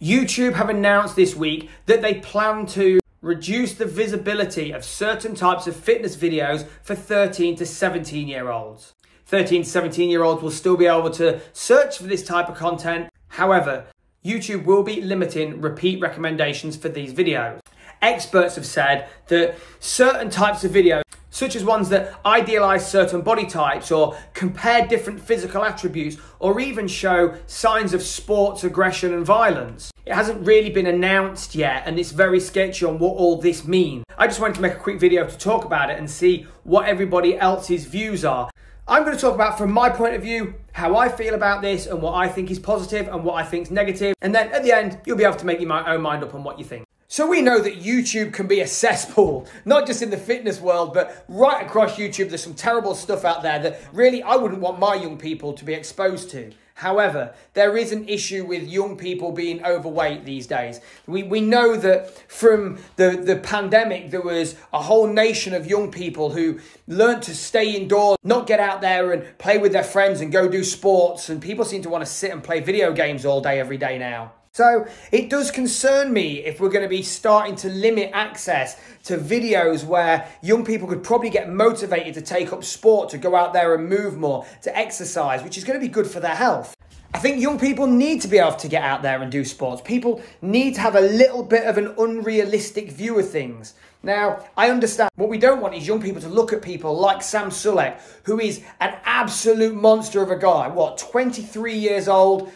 YouTube have announced this week that they plan to reduce the visibility of certain types of fitness videos for 13 to 17-year-olds. 13 to 17-year-olds will still be able to search for this type of content. However, YouTube will be limiting repeat recommendations for these videos. Experts have said that certain types of videos, such as ones that idealize certain body types or compare different physical attributes or even show signs of sports aggression and violence. It hasn't really been announced yet and it's very sketchy on what all this means. I just wanted to make a quick video to talk about it and see what everybody else's views are. I'm going to talk about, from my point of view, how I feel about this and what I think is positive and what I think is negative. And then at the end, you'll be able to make your own mind up on what you think. So we know that YouTube can be a cesspool, not just in the fitness world, but right across YouTube. There's some terrible stuff out there that really I wouldn't want my young people to be exposed to. However, there is an issue with young people being overweight these days. We know that from the pandemic, there was a whole nation of young people who learned to stay indoors, not get out there and play with their friends and go do sports. And people seem to want to sit and play video games all day, every day now. So it does concern me if we're going to be starting to limit access to videos where young people could probably get motivated to take up sport, to go out there and move more, to exercise, which is going to be good for their health. I think young people need to be able to get out there and do sports. People need to have a little bit of an unrealistic view of things. Now, I understand what we don't want is young people to look at people like Sam Sulek, who is an absolute monster of a guy. 23 years old?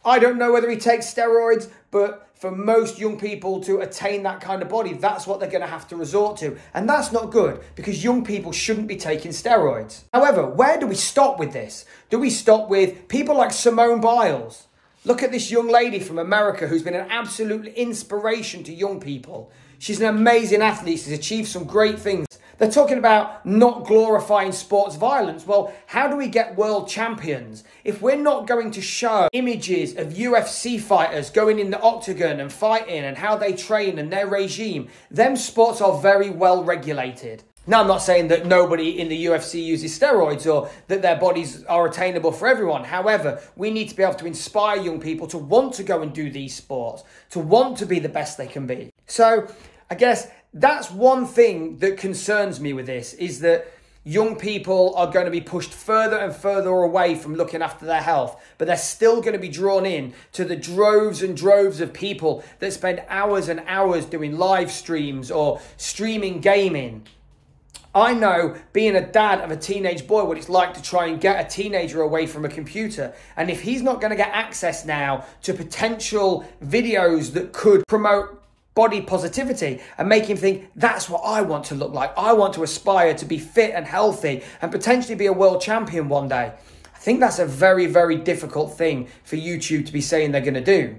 I don't know whether he takes steroids, but for most young people to attain that kind of body, that's what they're going to have to resort to. And that's not good because young people shouldn't be taking steroids. However, where do we stop with this? Do we stop with people like Simone Biles? Look at this young lady from America who's been an absolute inspiration to young people. She's an amazing athlete. She's achieved some great things. They're talking about not glorifying sports violence. Well, how do we get world champions if we're not going to show images of UFC fighters going in the octagon and fighting and how they train and their regime? Them sports are very well regulated. Now, I'm not saying that nobody in the UFC uses steroids or that their bodies are attainable for everyone. However, we need to be able to inspire young people to want to go and do these sports, to want to be the best they can be. So I guess that's one thing that concerns me with this, is that young people are going to be pushed further and further away from looking after their health, but they're still going to be drawn in to the droves and droves of people that spend hours and hours doing live streams or streaming gaming. I know, being a dad of a teenage boy, what it's like to try and get a teenager away from a computer. And if he's not going to get access now to potential videos that could promote body positivity and make him think, that's what I want to look like. I want to aspire to be fit and healthy and potentially be a world champion one day. I think that's a very, very difficult thing for YouTube to be saying they're going to do.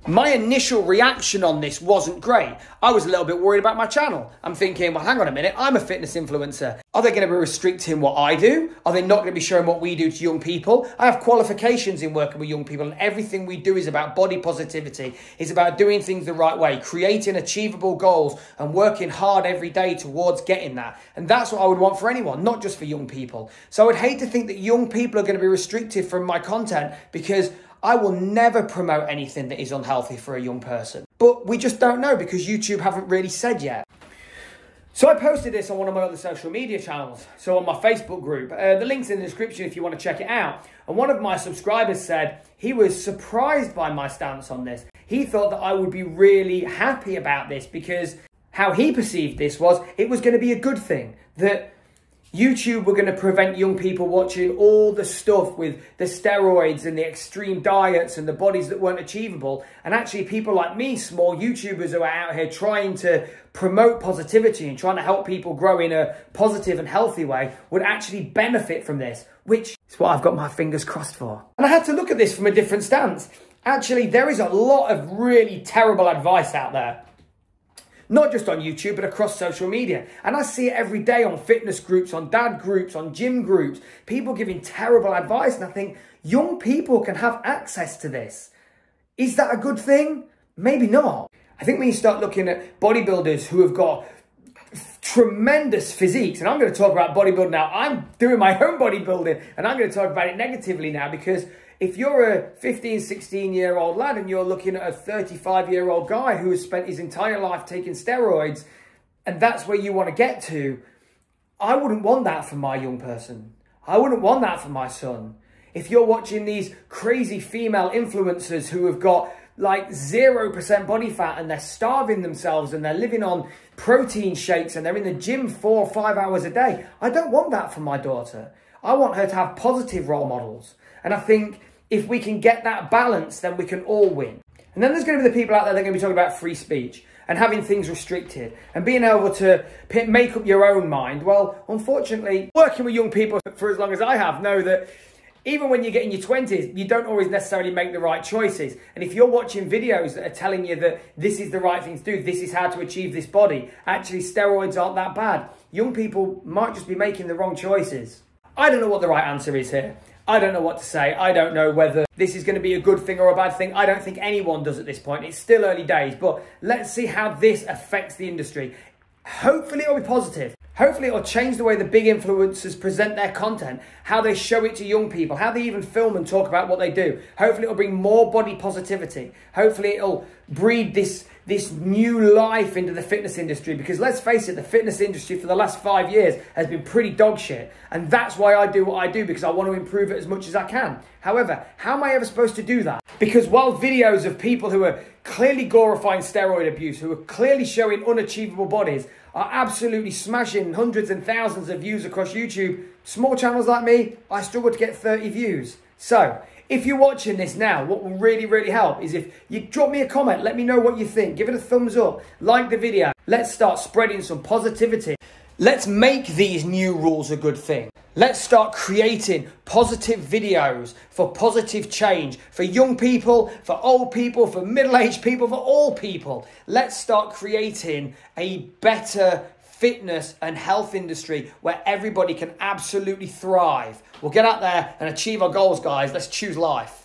My initial reaction on this wasn't great. I was a little bit worried about my channel. I'm thinking, well, hang on a minute, I'm a fitness influencer. Are they going to be restricting what I do? Are they not going to be showing what we do to young people? I have qualifications in working with young people, and everything we do is about body positivity. It's about doing things the right way, creating achievable goals and working hard every day towards getting that. And that's what I would want for anyone, not just for young people. So I would hate to think that young people are going to be restricted from my content, because I will never promote anything that is unhealthy for a young person. But we just don't know because YouTube haven't really said yet. So I posted this on one of my other social media channels. So on my Facebook group. The link's in the description if you want to check it out. And one of my subscribers said he was surprised by my stance on this. He thought that I would be really happy about this because how he perceived this was it was going to be a good thing. That YouTube were going to prevent young people watching all the stuff with the steroids and the extreme diets and the bodies that weren't achievable. And actually people like me, small YouTubers who are out here trying to promote positivity and trying to help people grow in a positive and healthy way, would actually benefit from this, which is what I've got my fingers crossed for. And I had to look at this from a different stance. Actually, there is a lot of really terrible advice out there. Not just on YouTube, but across social media. And I see it every day on fitness groups, on dad groups, on gym groups. People giving terrible advice. And I think young people can have access to this. Is that a good thing? Maybe not. I think when you start looking at bodybuilders who have got tremendous physiques, and I'm going to talk about bodybuilding now. I'm doing my own bodybuilding, and I'm going to talk about it negatively now because if you're a 15, 16-year-old lad and you're looking at a 35-year-old guy who has spent his entire life taking steroids, and that's where you want to get to, I wouldn't want that for my young person. I wouldn't want that for my son. If you're watching these crazy female influencers who have got like 0% body fat and they're starving themselves and they're living on protein shakes and they're in the gym 4 or 5 hours a day, I don't want that for my daughter. I want her to have positive role models. And I think if we can get that balance, then we can all win. And then there's going to be the people out there that are going to be talking about free speech and having things restricted and being able to make up your own mind. Well, unfortunately, working with young people for as long as I have know that even when you get in your 20s, you don't always necessarily make the right choices. And if you're watching videos that are telling you that this is the right thing to do, this is how to achieve this body, actually steroids aren't that bad, young people might just be making the wrong choices. I don't know what the right answer is here. I don't know what to say. I don't know whether this is going to be a good thing or a bad thing. I don't think anyone does at this point. It's still early days, but let's see how this affects the industry. Hopefully it'll be positive. Hopefully it'll change the way the big influencers present their content, how they show it to young people, how they even film and talk about what they do. Hopefully it'll bring more body positivity. Hopefully it'll breed this new life into the fitness industry, because let's face it, the fitness industry for the last 5 years has been pretty dog shit. And that's why I do what I do, because I want to improve it as much as I can. However, how am I ever supposed to do that? Because while videos of people who are clearly glorifying steroid abuse, who are clearly showing unachievable bodies, are absolutely smashing hundreds and thousands of views across YouTube, small channels like me, I struggle to get 30 views. So, if you're watching this now, what will really, really help is if you drop me a comment, let me know what you think, give it a thumbs up, like the video. Let's start spreading some positivity. Let's make these new rules a good thing. Let's start creating positive videos for positive change, for young people, for old people, for middle-aged people, for all people. Let's start creating a better fitness and health industry where everybody can absolutely thrive. We'll get out there and achieve our goals, guys. Let's choose life.